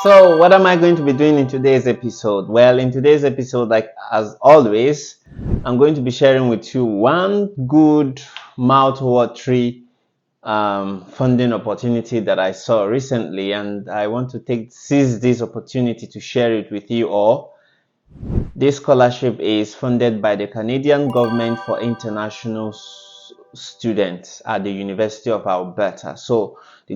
So, what am I going to be doing in today's episode? Well, in today's episode, like as always, I'm going to be sharing with you one good mouth-watering funding opportunity that I saw recently, and I want to seize this opportunity to share it with you all. This scholarship is funded by the Canadian government for international students at the University of Alberta. So the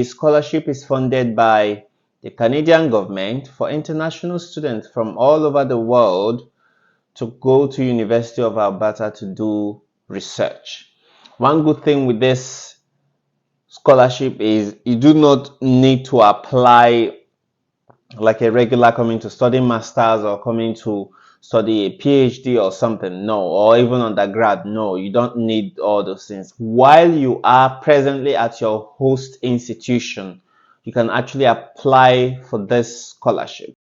scholarship is funded by the Canadian government for international students from all over the world to go to University of Alberta to do research. One good thing with this scholarship is you do not need to apply like a regular coming to study masters or coming to study a PhD or something. No, or even undergrad. No, you don't need all those things. While you are presently at your host institution, you can actually apply for this scholarship.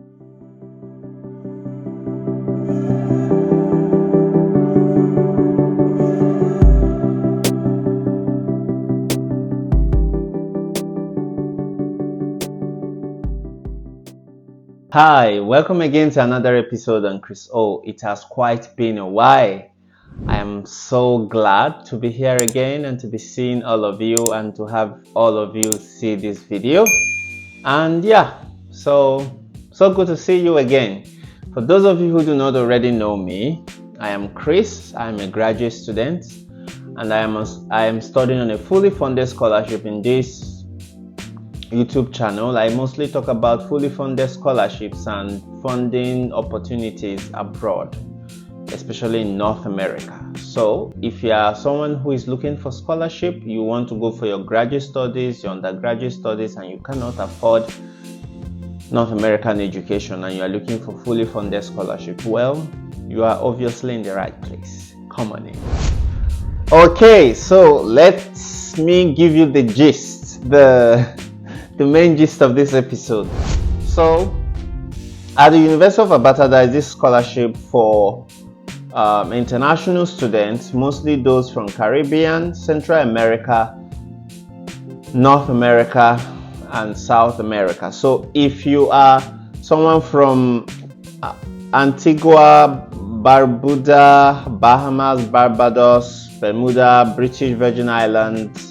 Hi, welcome again to another episode on Chrys-O. It has quite been a while. I am so glad to be here again and to be seeing all of you and to have all of you see this video. And yeah, so good to see you again. For those of you who do not already know me, I am Chrys. I am a graduate student and I am studying on a fully funded scholarship in this YouTube channel. I mostly talk about fully funded scholarships and funding opportunities abroad, especially in North America. So if you are someone who is looking for scholarship, you want to go for your graduate studies, your undergraduate studies, and you cannot afford North American education and you are looking for fully funded scholarship, well, you are obviously in the right place. Come on in. Okay, so let me give you the gist, the main gist of this episode. So at the University of Alberta, there is this scholarship for international students, mostly those from Caribbean, Central America, North America, and South America. So if you are someone from Antigua, Barbuda, Bahamas, Barbados, Bermuda, British Virgin Islands,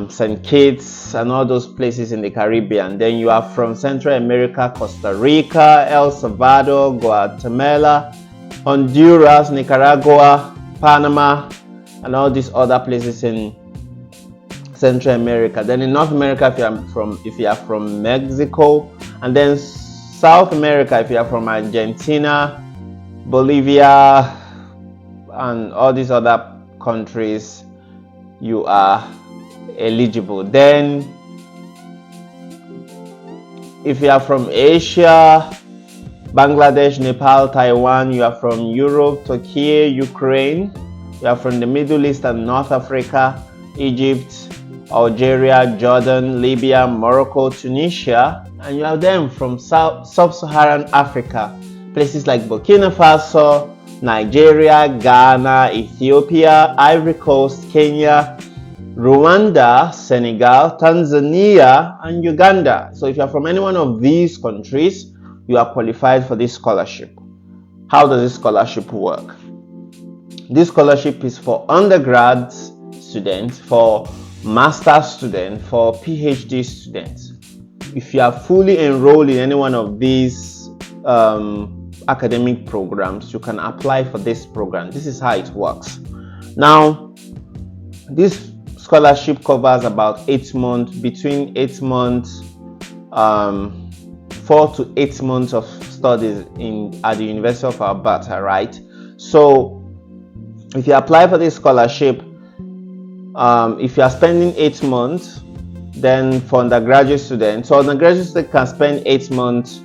St. Kitts and all those places in the Caribbean. Then you are from Central America, Costa Rica, El Salvador, Guatemala, Honduras, Nicaragua, Panama, and all these other places in Central America. Then in North America, if you are from Mexico, and then South America, if you are from Argentina, Bolivia, and all these other countries, you are eligible. Then if you are from Asia, Bangladesh, Nepal, Taiwan, you are from Europe, Turkey, Ukraine, you are from the Middle East and North Africa, Egypt, Algeria, Jordan, Libya, Morocco, Tunisia, and you are then from Sub-Saharan Africa, places like Burkina Faso, Nigeria, Ghana, Ethiopia, Ivory Coast, Kenya, Rwanda, Senegal, Tanzania, and Uganda. So if you are from any one of these countries, you are qualified for this scholarship. How does this scholarship work? This scholarship is for undergrad students, for master students, for PhD students. If you are fully enrolled in any one of these academic programs, you can apply for this program. This is how it works. Now, this scholarship covers about 8 months, between 8 months, 4 to 8 months of studies at the University of Alberta, right? So if you apply for this scholarship, if you are spending 8 months, then for undergraduate students, so undergraduate students can spend 8 months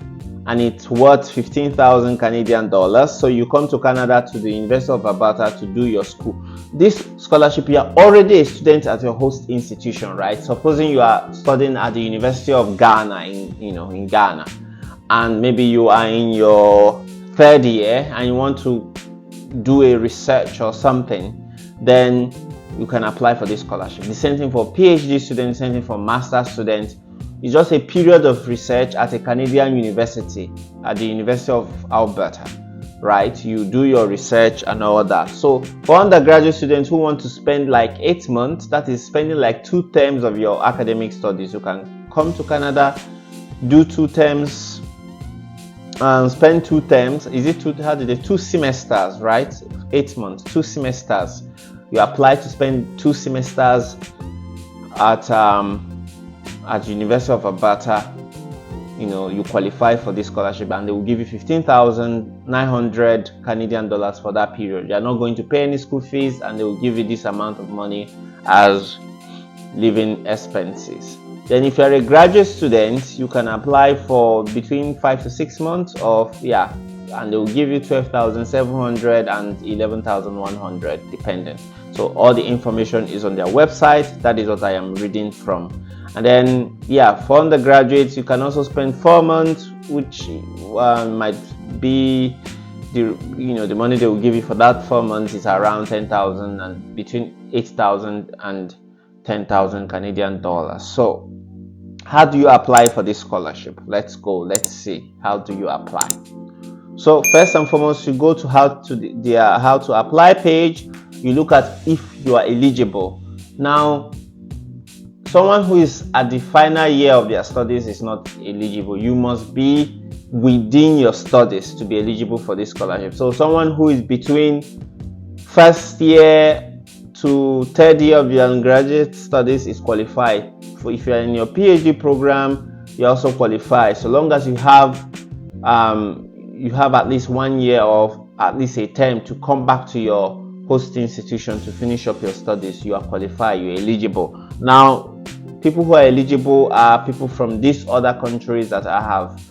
and it's worth 15,000 Canadian dollars. So you come to Canada to the University of Alberta to do your school. This scholarship, you are already a student at your host institution, right? Supposing you are studying at the University of Ghana in Ghana, and maybe you are in your third year and you want to do a research or something, then you can apply for this scholarship. The same thing for PhD students, same thing for master students. It's just a period of research at a Canadian university, at the University of Alberta, right? You do your research and all that. So for undergraduate students who want to spend like 8 months, that is spending like 2 terms of your academic studies, you can come to Canada, do 2 terms, spend 2 terms. Is it 2 semesters, right? 8 months, 2 semesters. You apply to spend 2 semesters at University of Alberta. You qualify for this scholarship, and they will give you 15,900 Canadian dollars for that period. You are not going to pay any school fees, and they will give you this amount of money as living expenses. Then if you are a graduate student, you can apply for between 5 to 6 months and they will give you 12,700 and 11,100 dependent. So all the information is on their website. That is what I am reading from. And then for undergraduates, you can also spend 4 months, which might be the money they will give you for that 4 months is around 10,000 and between 8,000 and 10,000 Canadian dollars. So how do you apply for this scholarship? Let's see. How do you apply? So first and foremost, you go to how to apply page. You look at if you are eligible. Now, someone who is at the final year of their studies is not eligible. You must be within your studies to be eligible for this scholarship. So someone who is between first year to third year of your undergraduate studies is qualified. If you are in your PhD program, you also qualify. So long as you have at least 1 year of at least a term to come back to your host institution to finish up your studies, you are qualified, you're eligible. Now, people who are eligible are people from these other countries that I have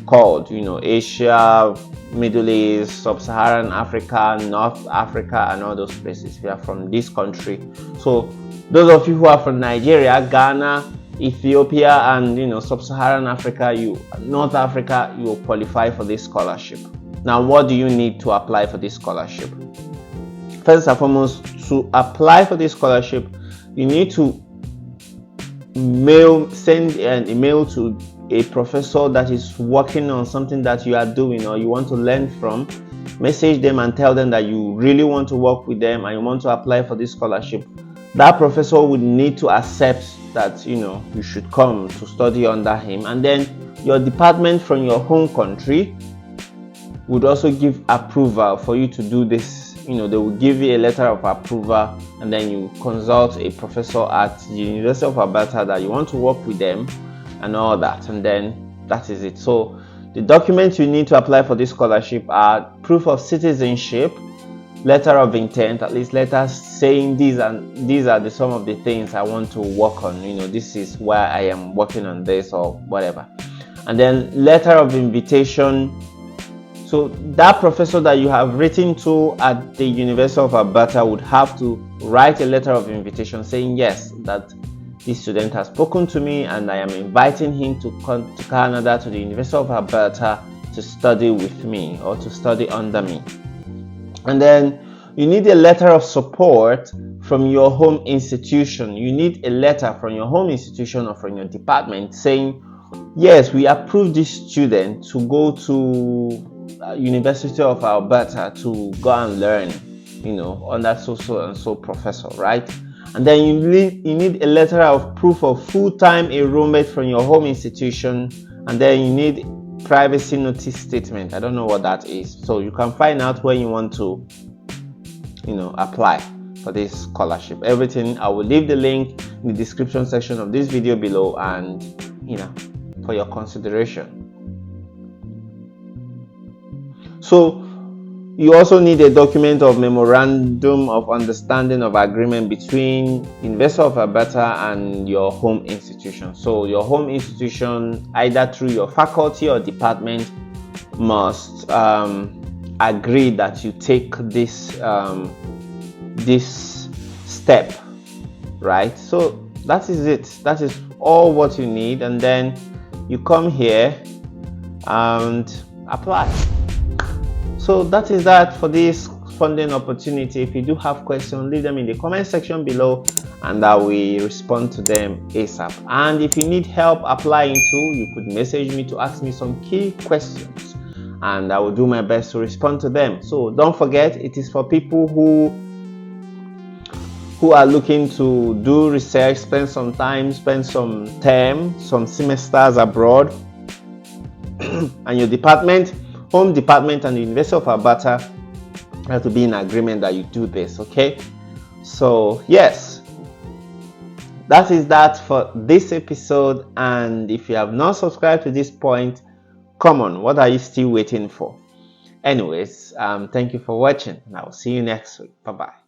called, Asia, Middle East, Sub-Saharan Africa, North Africa, and all those places. We are from this country. So those of you who are from Nigeria, Ghana, Ethiopia, and Sub-Saharan Africa, North Africa, you will qualify for this scholarship. Now, what do you need to apply for this scholarship? First and foremost, to apply for this scholarship, you need to send an email to a professor that is working on something that you are doing or you want to learn from. Message them and tell them that you really want to work with them and you want to apply for this scholarship. That professor would need to accept that you should come to study under him, and then your department from your home country would also give approval for you to do this. They will give you a letter of approval, and then you consult a professor at the University of Alberta that you want to work with them and all that, and then that is it. So the documents you need to apply for this scholarship are proof of citizenship, letter of intent, at least letters saying these are some of the things I want to work on. This is why I am working on this or whatever, and then letter of invitation. So that professor that you have written to at the University of Alberta would have to write a letter of invitation saying yes, that this student has spoken to me and I am inviting him to come to Canada, to the University of Alberta, to study with me or to study under me. And then you need a letter of support from your home institution. You need a letter from your home institution or from your department saying, yes, we approve this student to go to University of Alberta to go and learn, under so and so professor, right? And then you need a letter of proof of full-time enrollment from your home institution, and then you need privacy notice statement. I don't know what that is, so you can find out when you want to apply for this scholarship. Everything, I will leave the link in the description section of this video below, and for your consideration. So you also need a document of memorandum of understanding of agreement between University of Alberta and your home institution. So your home institution, either through your faculty or department, must agree that you take this step, right? So that is it. That is all what you need, and then you come here and apply. So that is that for this funding opportunity. If you do have questions, leave them in the comment section below and I will respond to them ASAP. And if you need help applying too, you could message me to ask me some key questions and I will do my best to respond to them. So don't forget, it is for people who are looking to do research, spend some time, spend some term, some semesters abroad, and your department, home department and the University of Alberta have to be in agreement that you do this, okay? So yes, that is that for this episode. And if you have not subscribed to this point, come on, what are you still waiting for? Anyways, thank you for watching and I will see you next week. Bye bye.